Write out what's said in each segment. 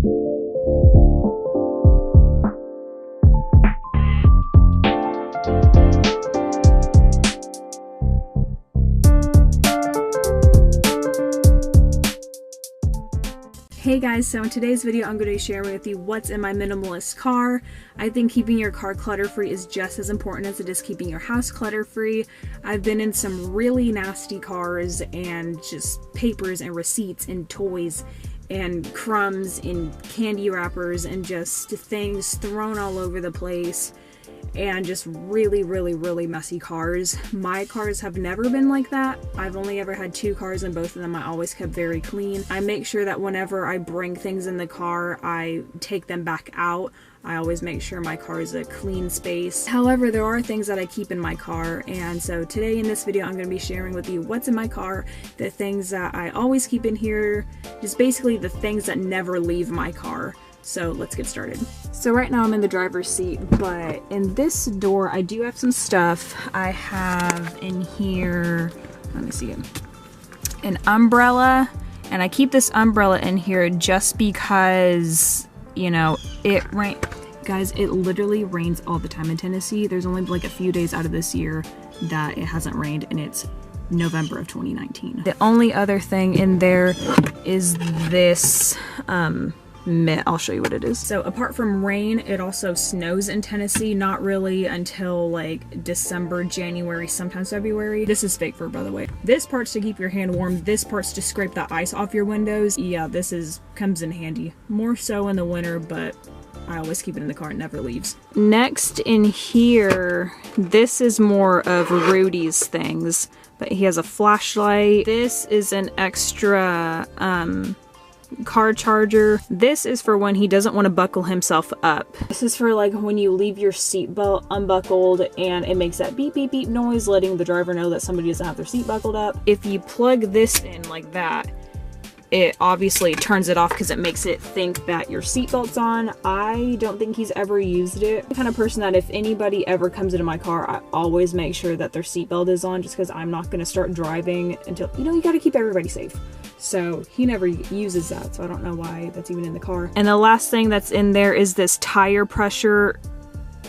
Hey guys, so in today's video I'm going to share with you what's in my minimalist car. I think keeping your car clutter-free is just as important as it is keeping your house clutter-free. I've been in some really nasty cars and just papers and receipts and toys and crumbs and candy wrappers and just things thrown all over the place. And just really messy cars. My cars have never been like that. I've only ever had 2 cars and both of them I always kept very clean. I make sure that whenever I bring things in the car, I take them back out. I always make sure my car is a clean space. However, there are things that I keep in my car, and so today in this video I'm going to be sharing with you what's in my car, the things that I always keep in here, just basically the things that never leave my car. So let's get started. So right now I'm in the driver's seat, but in this door I do have some stuff. I have in here, let me see it, an umbrella, and I keep this umbrella in here just because, you know, guys, it literally rains all the time in Tennessee. There's only like a few days out of this year that it hasn't rained, and it's November of 2019. The only other thing in there is this mitt. I'll show you what it is. So apart from rain, it also snows in Tennessee, not really until like December, January, sometimes February. This is fake fur, by the way. This part's to keep your hand warm. This part's to scrape the ice off your windows. Yeah, this comes in handy. More so in the winter, but I always keep it in the car. It never leaves. Next in here, this is more of Rudy's things, but he has a flashlight. This is an extra car charger. This is for when he doesn't want to buckle himself up. This is for like when you leave your seatbelt unbuckled and it makes that beep beep beep noise, letting the driver know that somebody doesn't have their seat buckled up. If you plug this in like that, it obviously turns it off because it makes it think that your seatbelt's on. I don't think he's ever used it. I'm the kind of person that if anybody ever comes into my car, I always make sure that their seatbelt is on, just because I'm not going to start driving until, you know, you got to keep everybody safe. So he never uses that, so I don't know why that's even in the car. And the last thing that's in there is this tire pressure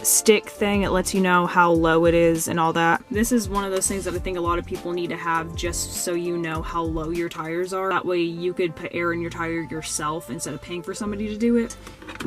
stick thing. It lets you know how low it is and all that. This is one of those things that I think a lot of people need to have, just so you know how low your tires are. That way you could put air in your tire yourself instead of paying for somebody to do it.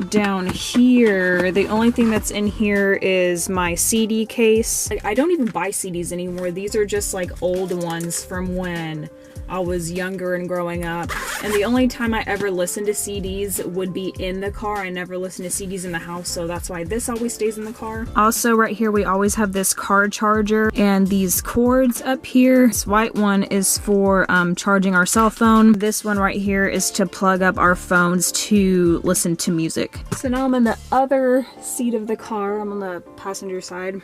Down here, the only thing that's in here is my CD case. Like, I don't even buy CDs anymore. These are just like old ones from when I was younger and growing up, and the only time I ever listened to CDs would be in the car. I never listened to CDs in the house, so that's why this always stays in the car. Also right here we always have this car charger and these cords up here. This white one is for charging our cell phone. This one right here is to plug up our phones to listen to music. So now I'm in the other seat of the car. I'm on the passenger side.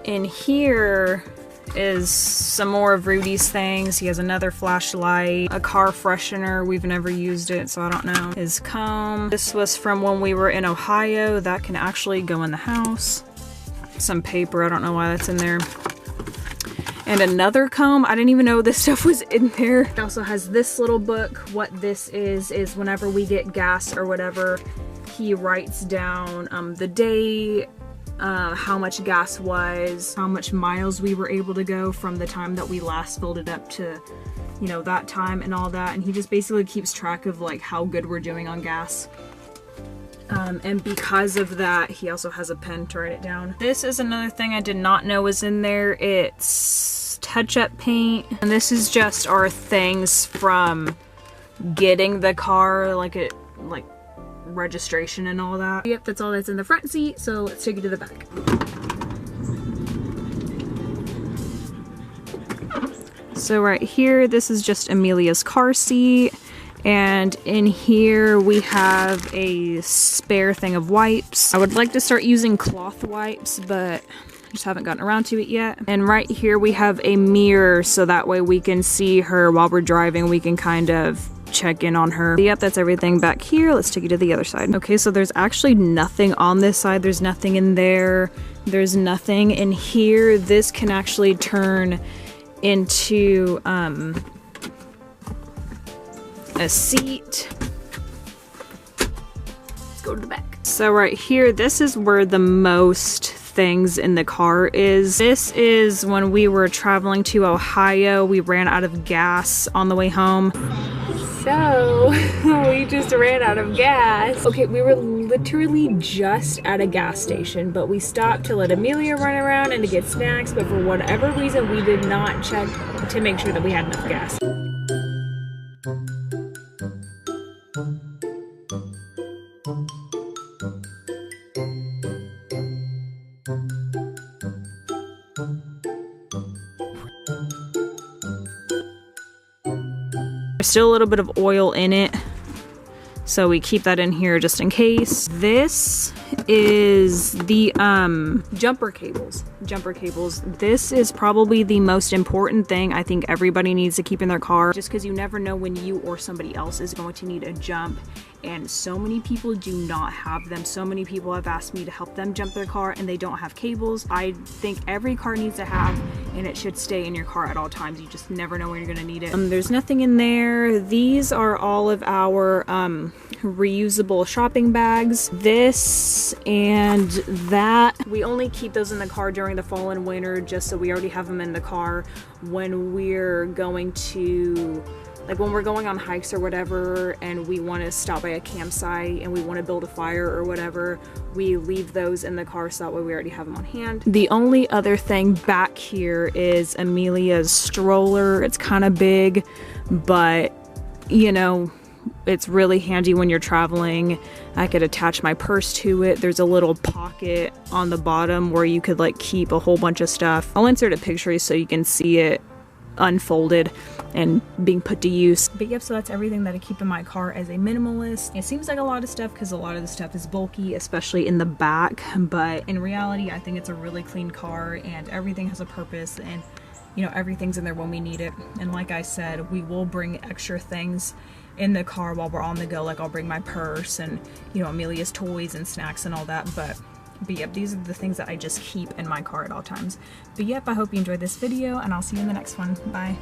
In here is some more of Rudy's things. He has another flashlight, a car freshener. We've never used it, so I don't know. His comb. This was from when we were in Ohio. That can actually go in the house. Some paper. I don't know why that's in there. And another comb. I didn't even know this stuff was in there. It also has this little book. What this is whenever we get gas or whatever, he writes down the day, how much gas was, how much miles we were able to go from the time that we last filled it up to, you know, that time and all that. And he just basically keeps track of like how good we're doing on gas. And because of that, he also has a pen to write it down. This is another thing I did not know was in there. It's touch-up paint. And this is just our things from getting the car, like registration and all that. Yep, that's all that's in the front seat, so let's take you to the back. So right here, this is just Amelia's car seat, and in here we have a spare thing of wipes. I would like to start using cloth wipes, but I just haven't gotten around to it yet. And right here we have a mirror, so that way we can see her while we're driving. We can kind of check in on her. Yep, that's everything back here. Let's take you to the other side. Okay, so there's actually nothing on this side. There's nothing in there. There's nothing in here. This can actually turn into a seat. Let's go to the back. So right here, this is where the most things in the car is. This is when we were traveling to Ohio. We ran out of gas on the way home. So we just ran out of gas. Okay, we were literally just at a gas station, but we stopped to let Amelia run around and to get snacks, but for whatever reason, we did not check to make sure that we had enough gas. There's still a little bit of oil in it, so we keep that in here just in case. This is the jumper cables. This is probably the most important thing I think everybody needs to keep in their car, just because you never know when you or somebody else is going to need a jump, and so many people do not have them. So many people have asked me to help them jump their car and they don't have cables. I think every car needs to have, and it should stay in your car at all times. You just never know when you're gonna need it. There's nothing in there. These are all of our reusable shopping bags. This and that. We only keep those in the car during the fall and winter, just so we already have them in the car when we're going to, like when we're going on hikes or whatever and we want to stop by a campsite and we want to build a fire or whatever, we leave those in the car so that way we already have them on hand. The only other thing back here is Amelia's stroller. It's kind of big, but you know, it's really handy when you're traveling. I could attach my purse to it. There's a little pocket on the bottom where you could like keep a whole bunch of stuff. I'll insert a picture so you can see it unfolded and being put to use. But yep, so that's everything that I keep in my car as a minimalist. It seems like a lot of stuff because a lot of the stuff is bulky, especially in the back, but in reality I think it's a really clean car and everything has a purpose, and you know, everything's in there when we need it. And like I said, we will bring extra things in the car while we're on the go. Like I'll bring my purse and, you know, Amelia's toys and snacks and all that, but yep, these are the things that I just keep in my car at all times. But yep, I hope you enjoyed this video and I'll see you in the next one. Bye.